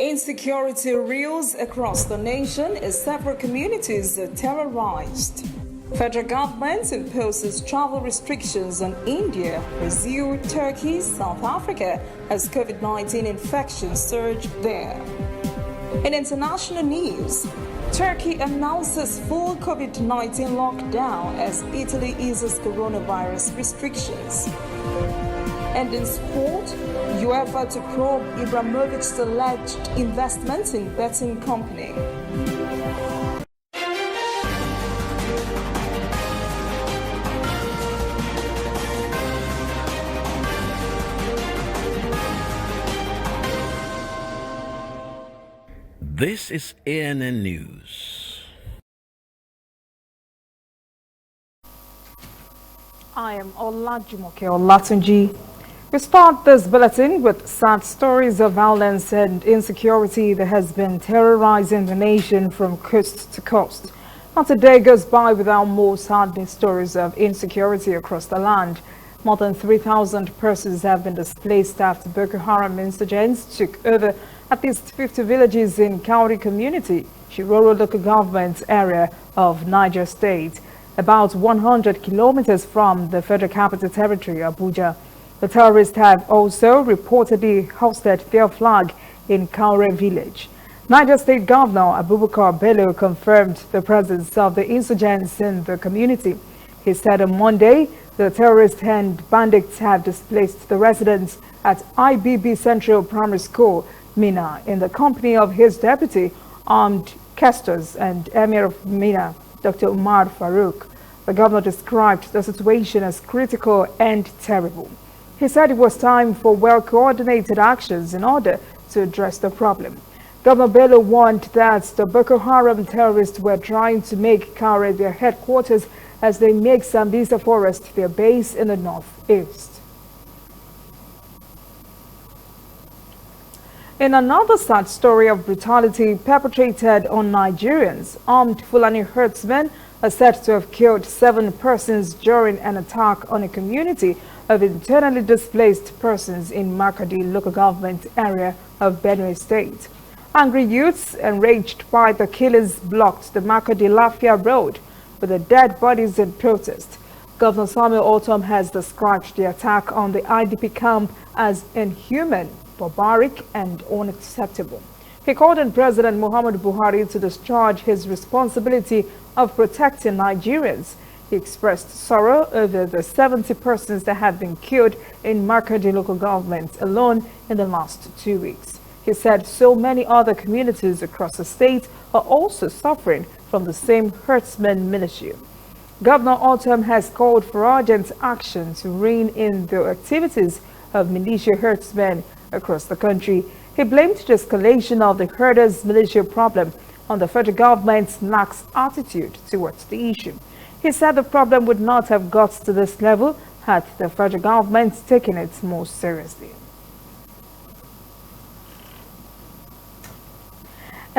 Insecurity reels across the nation as several communities are terrorized. Federal government imposes travel restrictions on India, Brazil, Turkey, South Africa as COVID-19 infections surge there. In international news, Turkey announces full COVID-19 lockdown as Italy eases coronavirus restrictions. And in sport, UEFA to probe Ibrahimovic's alleged investments in betting company. This is ANN News. I am Olajumoke Olatunji. We start this bulletin with sad stories of violence and insecurity that has been terrorizing the nation from coast to coast. Not a day goes by without more saddening stories of insecurity across the land. More than 3,000 persons have been displaced after Boko Haram insurgents took over at least 50 villages in Kauri community, Shiroro local government area of Niger State, about 100 kilometers from the Federal Capital Territory, Abuja. The terrorists have also reportedly hosted their flag in Kaure village. Niger State Governor Abubakar Bello confirmed the presence of the insurgents in the community. He said on Monday the terrorists and bandits have displaced the residents at IBB Central Primary School, Mina, in the company of his deputy, armed castors and Emir of Mina, Dr. Umar Farouk. The governor described the situation as critical and terrible. He said it was time for well-coordinated actions in order to address the problem. Governor Bello warned that the Boko Haram terrorists were trying to make Kaure their headquarters as they make Sambisa Forest their base in the northeast. In another sad story of brutality perpetrated on Nigerians, armed Fulani herdsmen are said to have killed 7 persons during an attack on a community of internally displaced persons in Makadi local government area of Benue State. Angry youths enraged by the killings blocked the Makadi-Lafia road with the dead bodies in protest. Governor Samuel Ortom has described the attack on the IDP camp as inhuman, barbaric and unacceptable. He called on President Muhammadu Buhari to discharge his responsibility of protecting Nigerians. He expressed sorrow over the 70 persons that have been killed in Makadi local government alone in the last 2 weeks. He said so many other communities across the state are also suffering from the same herdsmen militia. Governor Ortom has called for urgent action to rein in the activities of militia herdsmen across the country. He blamed the escalation of the herders' militia problem on the federal government's lax attitude towards the issue. He said the problem would not have got to this level had the federal government taken it more seriously.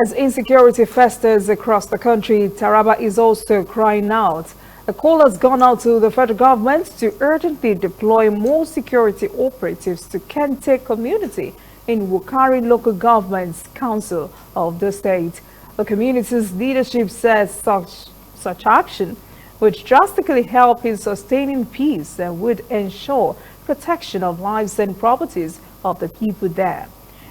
As insecurity festers across the country, Taraba is also crying out. A call has gone out to the federal government to urgently deploy more security operatives to Kente community in Wukari local government's council of the state. The community's leadership says such action would drastically help in sustaining peace and would ensure protection of lives and properties of the people there.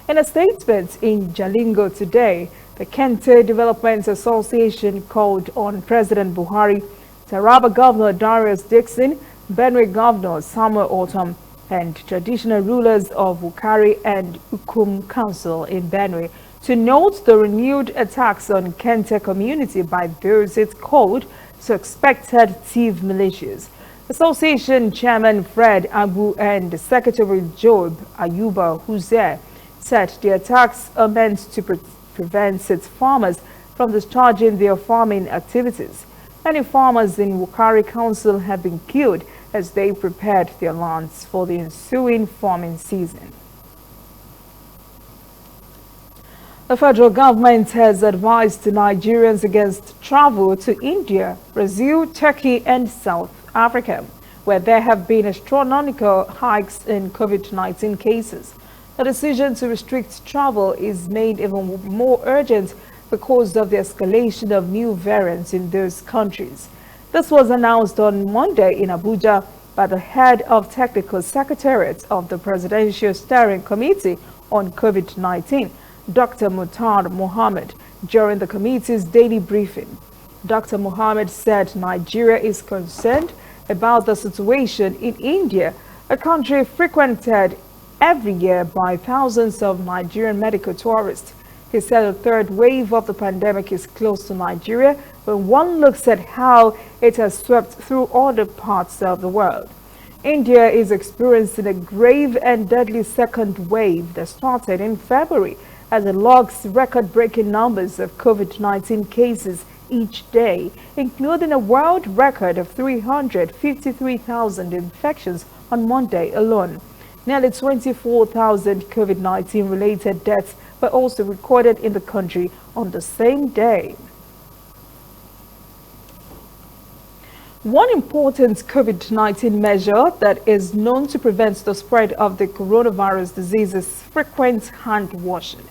In a statement in Jalingo today, the Kente Development Association called on President Buhari, Taraba Governor Darius Dixon, Benue Governor Samuel Ortom, and traditional rulers of Wukari and Ukum Council in Benue to note the renewed attacks on Kente community by those it called suspected thief militias. Association Chairman Fred Abu and Secretary Job Ayuba Huzer said the attacks are meant to prevent its farmers from discharging their farming activities. Many farmers in Wukari Council have been killed as they prepared their lands for the ensuing farming season. The federal government has advised Nigerians against travel to India, Brazil, Turkey and South Africa, where there have been astronomical hikes in COVID-19 cases. The decision to restrict travel is made even more urgent because of the escalation of new variants in those countries. This was announced on Monday in Abuja by the head of Technical Secretariat of the Presidential Steering Committee on COVID-19, Dr. Mutar Mohammed, during the committee's daily briefing. Dr. Mohammed said Nigeria is concerned about the situation in India, a country frequented every year by thousands of Nigerian medical tourists. He said a third wave of the pandemic is close to Nigeria when one looks at how it has swept through other parts of the world. India is experiencing a grave and deadly second wave that started in February as it logs record-breaking numbers of COVID-19 cases each day, including a world record of 353,000 infections on Monday alone. Nearly 24,000 COVID-19 related deaths were also recorded in the country on the same day. One important COVID-19 measure that is known to prevent the spread of the coronavirus disease is frequent hand washing.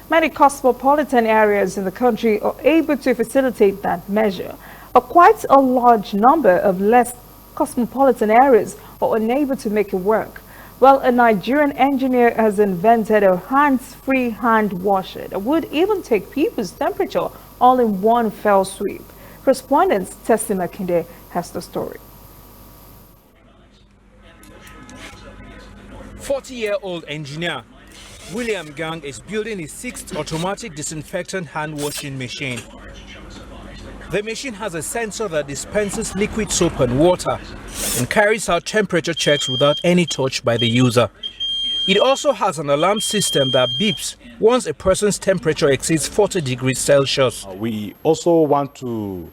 Many cosmopolitan areas in the country are able to facilitate that measure, but quite a large number of less cosmopolitan areas are unable to make it work. Well, a Nigerian engineer has invented a hands-free hand washer that would even take people's temperature all in one fell sweep. Correspondent Tessie Makinde has the story. 40-year-old engineer William Gang is building his 6th automatic disinfectant hand washing machine. The machine has a sensor that dispenses liquid soap and water and carries out temperature checks without any touch by the user. It also has an alarm system that beeps once a person's temperature exceeds 40 degrees Celsius. We also want to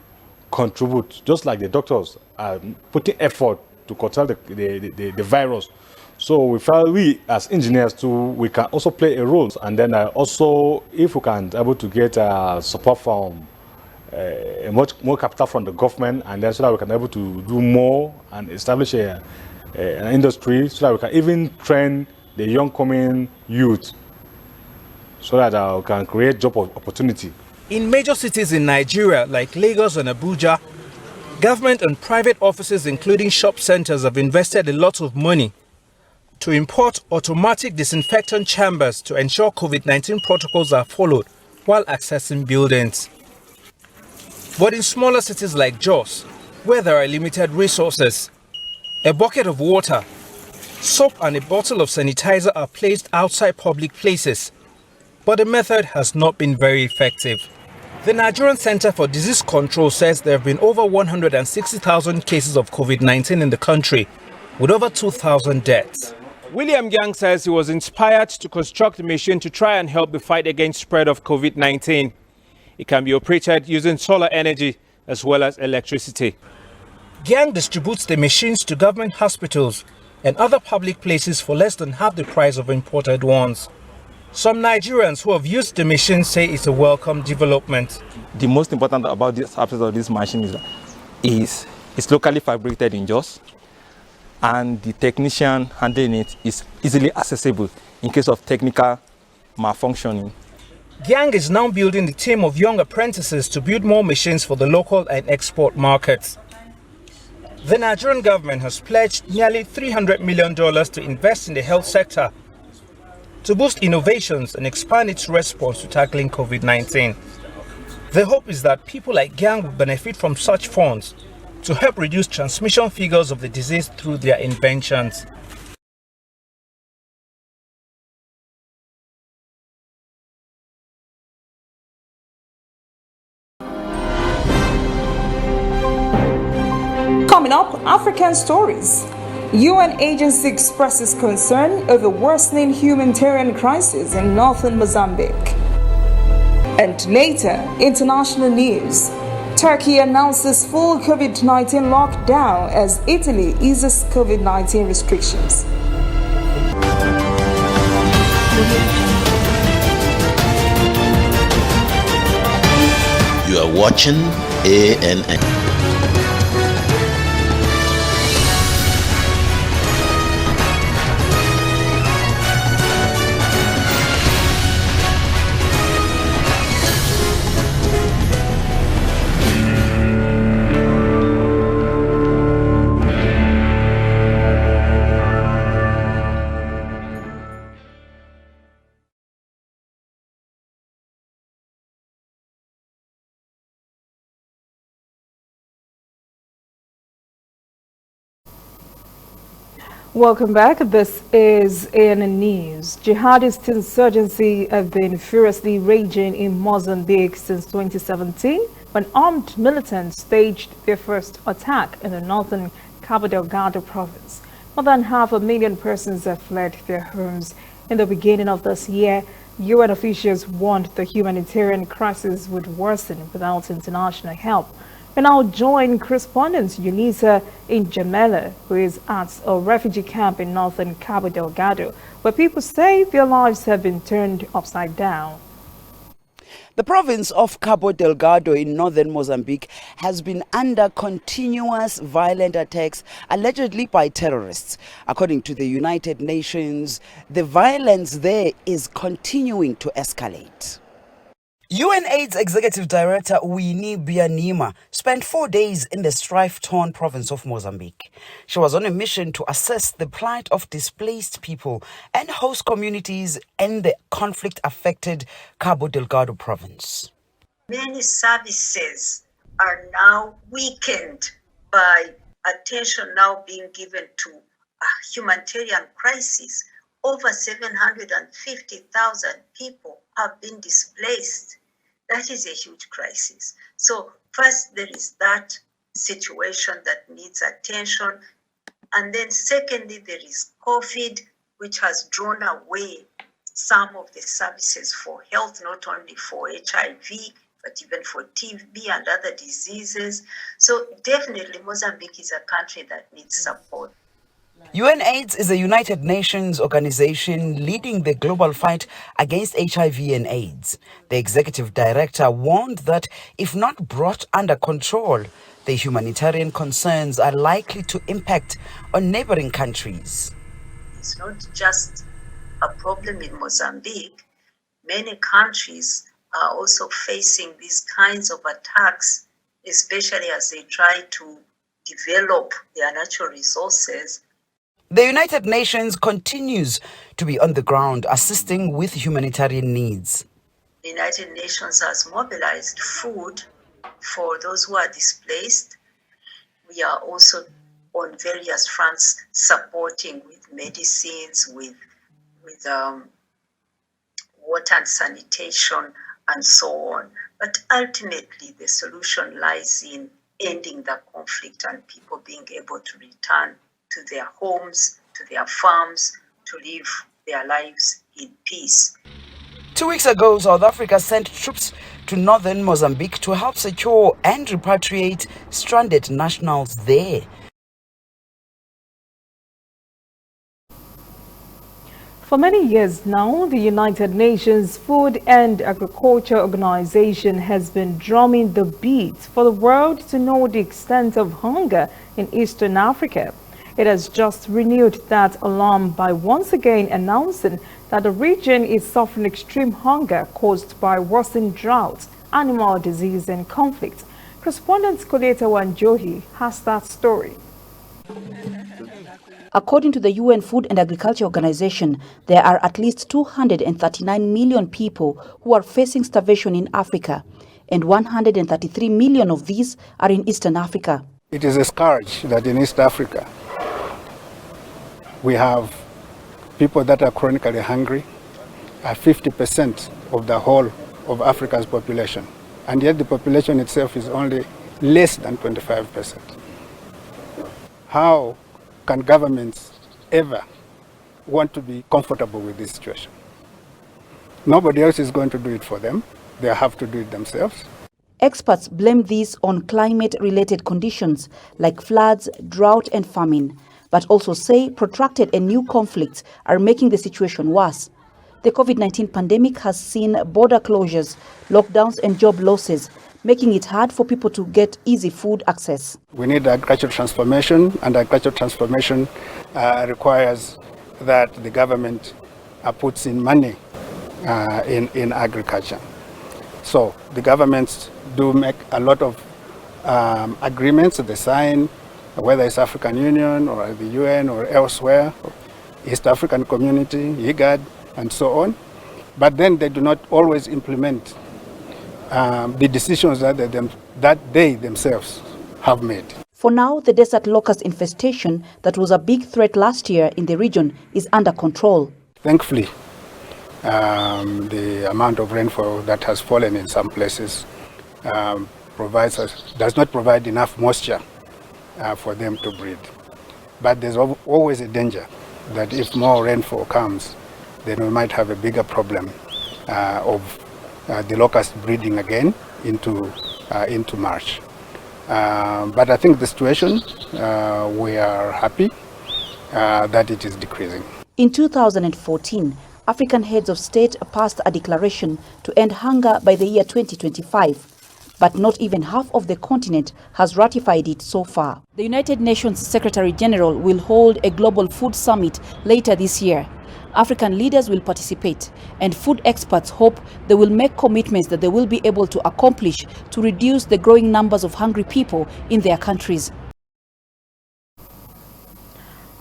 contribute, just like the doctors are putting effort to curtail the virus. So we felt we as engineers too, we can also play a role. And then also, if we can be able to get support from much more capital from the government, and then so that we can be able to do more and establish an industry, so that we can even train the young coming youth, so that we can create job opportunity. In major cities in Nigeria like Lagos and Abuja, government and private offices, including shop centers, have invested a lot of money to import automatic disinfectant chambers to ensure COVID-19 protocols are followed while accessing buildings. But in smaller cities like Jos, where there are limited resources, a bucket of water, soap and a bottle of sanitizer are placed outside public places, but the method has not been very effective. The Nigerian Center for Disease Control says there have been over 160,000 cases of COVID-19 in the country, with over 2,000 deaths. William Gang says he was inspired to construct a machine to try and help the fight against spread of COVID-19. It can be operated using solar energy as well as electricity. Gang distributes the machines to government hospitals and other public places for less than half the price of imported ones. Some Nigerians who have used the machine say it's a welcome development. The most important about this aspect of this machine is it's locally fabricated in Jos, and the technician handling it is easily accessible in case of technical malfunctioning. Gang is now building a team of young apprentices to build more machines for the local and export markets. The Nigerian government has pledged nearly $300 million to invest in the health sector to boost innovations and expand its response to tackling COVID-19. The hope is that people like Gang will benefit from such funds to help reduce transmission figures of the disease through their inventions. Coming up, African stories. UN agency expresses concern over worsening humanitarian crisis in northern Mozambique. And later, international news. Turkey announces full COVID-19 lockdown as Italy eases COVID-19 restrictions. You are watching ANN. Welcome back. This is ANN News. Jihadist insurgency have been furiously raging in Mozambique since 2017 when armed militants staged their first attack in the northern Cabo Delgado province. More than 500,000 persons have fled their homes. In the beginning of this year, UN officials warned the humanitarian crisis would worsen without international help. We now join correspondent Unisa in Jamela, who is at a refugee camp in northern Cabo Delgado, where people say their lives have been turned upside down. The province of Cabo Delgado in northern Mozambique has been under continuous violent attacks allegedly by terrorists. According to the United Nations, the violence there is continuing to escalate. UNAIDS Executive Director Winnie Bianima spent 4 days in the strife-torn province of Mozambique. She was on a mission to assess the plight of displaced people and host communities in the conflict-affected Cabo Delgado province. Many services are now weakened by attention now being given to a humanitarian crisis. Over 750,000 people have been displaced. That is a huge crisis. So first, there is that situation that needs attention. And then secondly, there is COVID, which has drawn away some of the services for health, not only for HIV, but even for TB and other diseases. So definitely Mozambique is a country that needs support. UNAIDS is a United Nations organization leading the global fight against HIV and AIDS. The executive director warned that if not brought under control, the humanitarian concerns are likely to impact on neighboring countries. It's not just a problem in Mozambique. Many countries are also facing these kinds of attacks, especially as they try to develop their natural resources. The United Nations continues to be on the ground assisting with humanitarian needs. The United Nations has mobilized food for those who are displaced. We are also on various fronts supporting with medicines, with water and sanitation and so on. But ultimately the solution lies in ending the conflict and people being able to return to their homes, to their farms, to live their lives in peace. 2 weeks ago, South Africa sent troops to northern Mozambique to help secure and repatriate stranded nationals there. For many years now, the United Nations Food and Agriculture Organization has been drumming the beat for the world to know the extent of hunger in Eastern Africa. It has just renewed that alarm by once again announcing that the region is suffering extreme hunger caused by worsened drought, animal disease and conflict. Correspondent Koleta Wanjohi has that story. According to the UN Food and Agriculture Organization, there are at least 239 million people who are facing starvation in Africa, and 133 million of these are in Eastern Africa. It is a scourge that in East Africa, we have people that are chronically hungry, are 50% of the whole of Africa's population. And yet the population itself is only less than 25%. How can governments ever want to be comfortable with this situation? Nobody else is going to do it for them. They have to do it themselves. Experts blame this on climate-related conditions like floods, drought and famine, but also say protracted and new conflicts are making the situation worse. The COVID-19 pandemic has seen border closures, lockdowns and job losses, making it hard for people to get easy food access. We need agricultural transformation, and agricultural transformation requires that the government puts in money in agriculture. So the governments do make a lot of agreements they sign, whether it's African Union or the UN or elsewhere, East African Community, IGAD, and so on. But then they do not always implement the decisions that they themselves have made. For now, the desert locust infestation that was a big threat last year in the region is under control. Thankfully, the amount of rainfall that has fallen in some places does not provide enough moisture for them to breed. But there's always a danger that if more rainfall comes, then we might have a bigger problem of the locust breeding again into March. But I think the situation, we are happy that it is decreasing. In 2014, African heads of state passed a declaration to end hunger by the year 2025. But not even half of the continent has ratified it so far. The United Nations Secretary General will hold a global food summit later this year. African leaders will participate, and food experts hope they will make commitments that they will be able to accomplish to reduce the growing numbers of hungry people in their countries.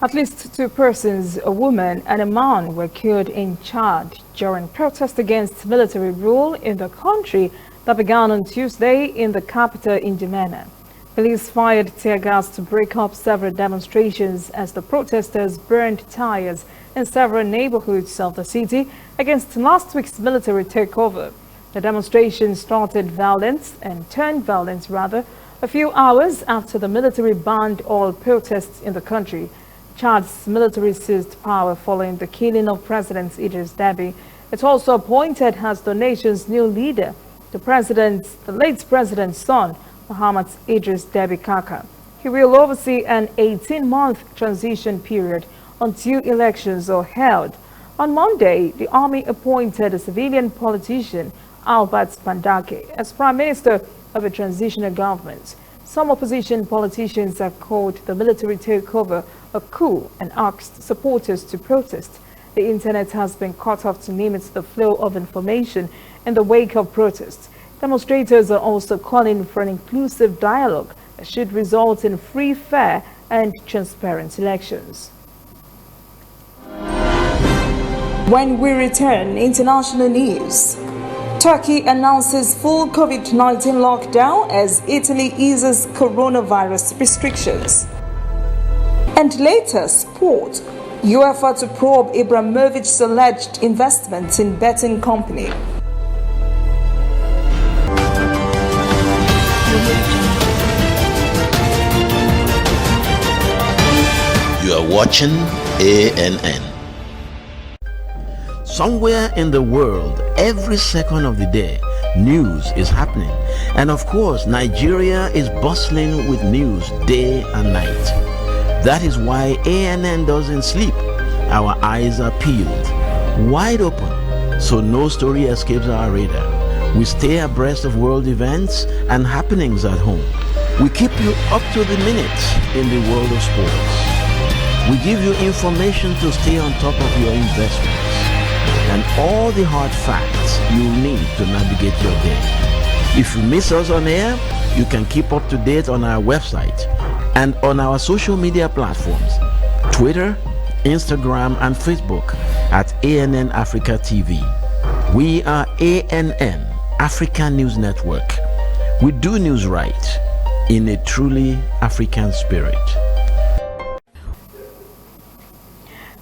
At least 2 persons, a woman and a man, were killed in Chad during protests against military rule in the country that began on Tuesday in the capital N'Djamena. Police fired tear gas to break up several demonstrations as the protesters burned tires in several neighborhoods of the city against last week's military takeover. The demonstration started turned violent a few hours after the military banned all protests in the country. Chad's military seized power following the killing of President Idris Deby. It also appointed as the nation's new leader the late president's son, Mohamed Idris Deby Kaka. He will oversee an 18-month transition period until elections are held. On Monday, the army appointed a civilian politician, Albert Pandake, as prime minister of a transitional government. Some opposition politicians have called the military takeover a coup and asked supporters to protest. The internet has been cut off to limit the flow of information in the wake of protests. Demonstrators are also calling for an inclusive dialogue that should result in free, fair, and transparent elections. When we return, international news. Turkey announces full COVID-19 lockdown as Italy eases coronavirus restrictions. And later, sport. UEFA to probe Ibrahimovic's alleged investments in betting company. You are watching ANN. Somewhere in the world, every second of the day, news is happening. And of course, Nigeria is bustling with news day and night. That is why ANN doesn't sleep. Our eyes are peeled, wide open, so no story escapes our radar. We stay abreast of world events and happenings at home. We keep you up to the minute in the world of sports. We give you information to stay on top of your investments and all the hard facts you need to navigate your day. If you miss us on air, you can keep up to date on our website and on our social media platforms, Twitter, Instagram, and Facebook at ANN Africa TV. We are ANN, Africa News Network. We do news right in a truly African spirit.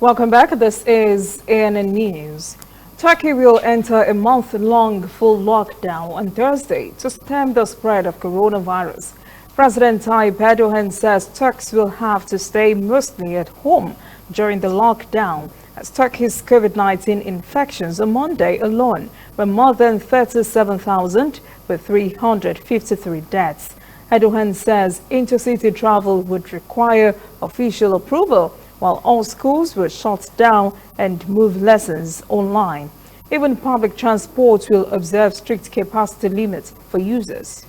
Welcome back. This is ANN News. Turkey will enter a month-long full lockdown on Thursday to stem the spread of coronavirus. President Tayyip Erdogan says Turks will have to stay mostly at home during the lockdown, as Turkey's COVID-19 infections on Monday alone were more than 37,000 with 353 deaths. Erdogan says intercity travel would require official approval, while all schools were shut down and move lessons online. Even public transport will observe strict capacity limits for users.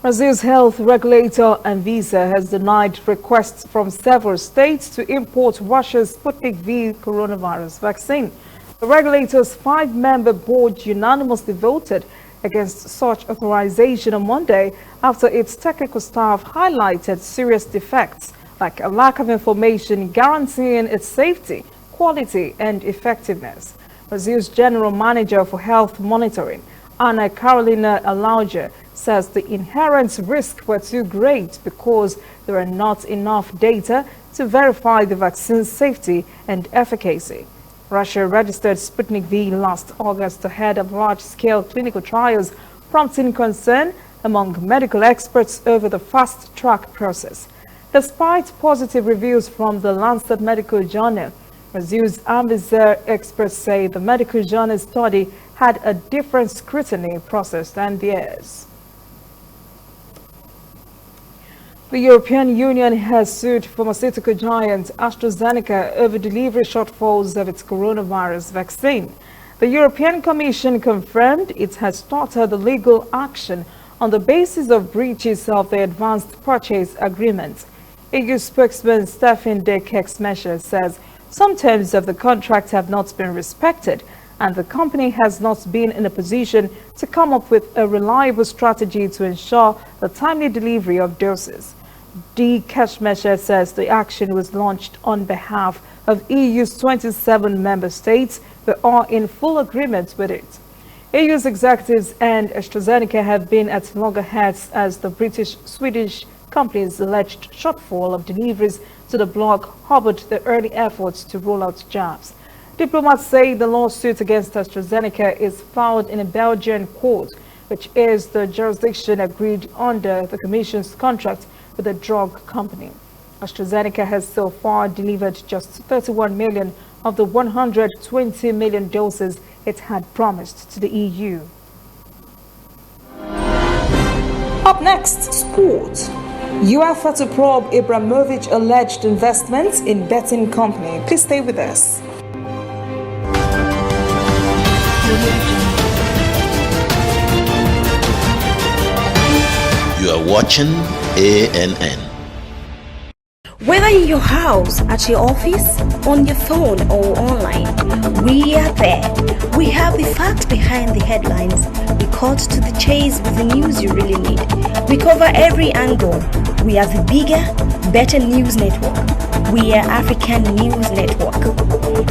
Brazil's health regulator Anvisa has denied requests from several states to import Russia's Sputnik V coronavirus vaccine. The regulator's 5-member board unanimously voted against such authorization on Monday after its technical staff highlighted serious defects like a lack of information guaranteeing its safety, quality, and effectiveness. Brazil's General Manager for Health Monitoring, Ana Carolina Alauger, says the inherent risks were too great because there are not enough data to verify the vaccine's safety and efficacy. Russia registered Sputnik V last August ahead of large-scale clinical trials, prompting concern among medical experts over the fast-track process. Despite positive reviews from the Lancet Medical Journal, Brazil's Anvisa experts say the medical journal study had a different scrutiny process than theirs. The European Union has sued pharmaceutical giant AstraZeneca over delivery shortfalls of its coronavirus vaccine. The European Commission confirmed it has started the legal action on the basis of breaches of the advanced purchase agreement. EU spokesman Stefan de Kexmesher says some terms of the contract have not been respected, and the company has not been in a position to come up with a reliable strategy to ensure the timely delivery of doses. De Kexmesher says the action was launched on behalf of EU's 27 member states who are in full agreement with it. EU's executives and AstraZeneca have been at loggerheads as the British-Swedish company's alleged shortfall of deliveries to the bloc harbored the early efforts to roll out jabs. Diplomats say the lawsuit against AstraZeneca is filed in a Belgian court, which is the jurisdiction agreed under the Commission's contract with the drug company. AstraZeneca has so far delivered just 31 million of the 120 million doses it had promised to the EU. Up next, sport. UEFA to probe Abramovich alleged investments in betting company. Please stay with us. You are watching ANN. Whether in your house, at your office, on your phone or online, we are there. We have the facts behind the headlines. We cut to the chase with the news you really need. We cover every angle. We are the bigger, better news network. We are African News Network.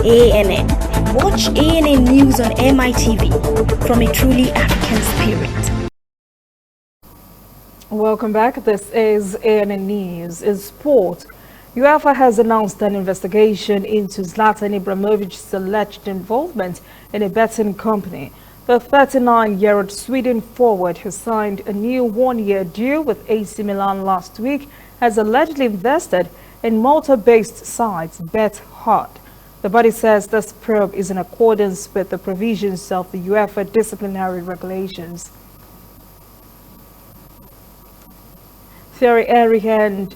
ANN. Watch ANN News on MITV from a truly African spirit. Welcome back. This is ANN News. In sport, UEFA has announced an investigation into Zlatan Ibrahimovic's alleged involvement in a betting company. The 39-year-old Sweden forward, who signed a new one-year deal with AC Milan last week, has allegedly invested in Malta-based site BetHard. The body says this probe is in accordance with the provisions of the UEFA disciplinary regulations. Thierry Henry and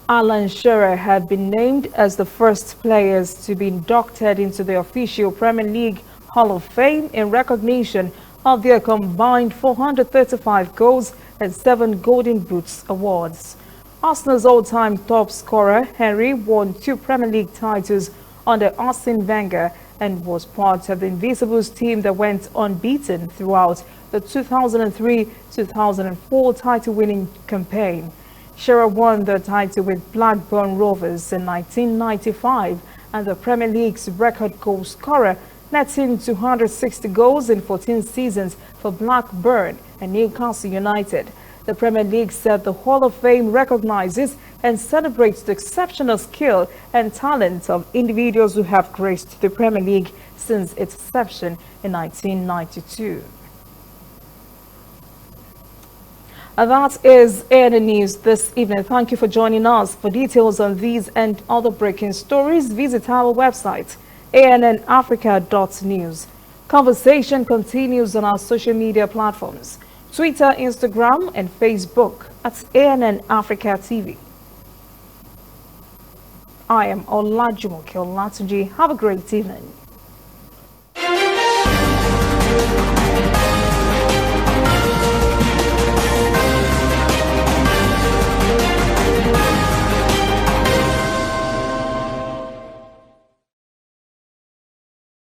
Alan Shearer have been named as the first players to be inducted into the official Premier League Hall of Fame in recognition of their combined 435 goals and 7 Golden Boots awards. Arsenal's all-time top scorer, Henry, won 2 Premier League titles under Arsene Wenger and was part of the Invincibles team that went unbeaten throughout the 2003-2004 title-winning campaign. Shearer won the title with Blackburn Rovers in 1995 and the Premier League's record goal scorer, netting 260 goals in 14 seasons for Blackburn and Newcastle United. The Premier League said the Hall of Fame recognizes and celebrates the exceptional skill and talent of individuals who have graced the Premier League since its inception in 1992. And that is ANN News this evening. Thank you for joining us. For details on these and other breaking stories, visit our website, annafrica.news. Conversation continues on our social media platforms, Twitter, Instagram, and Facebook at ANN Africa TV. I am Olajumoke Olatunji. Have a great evening.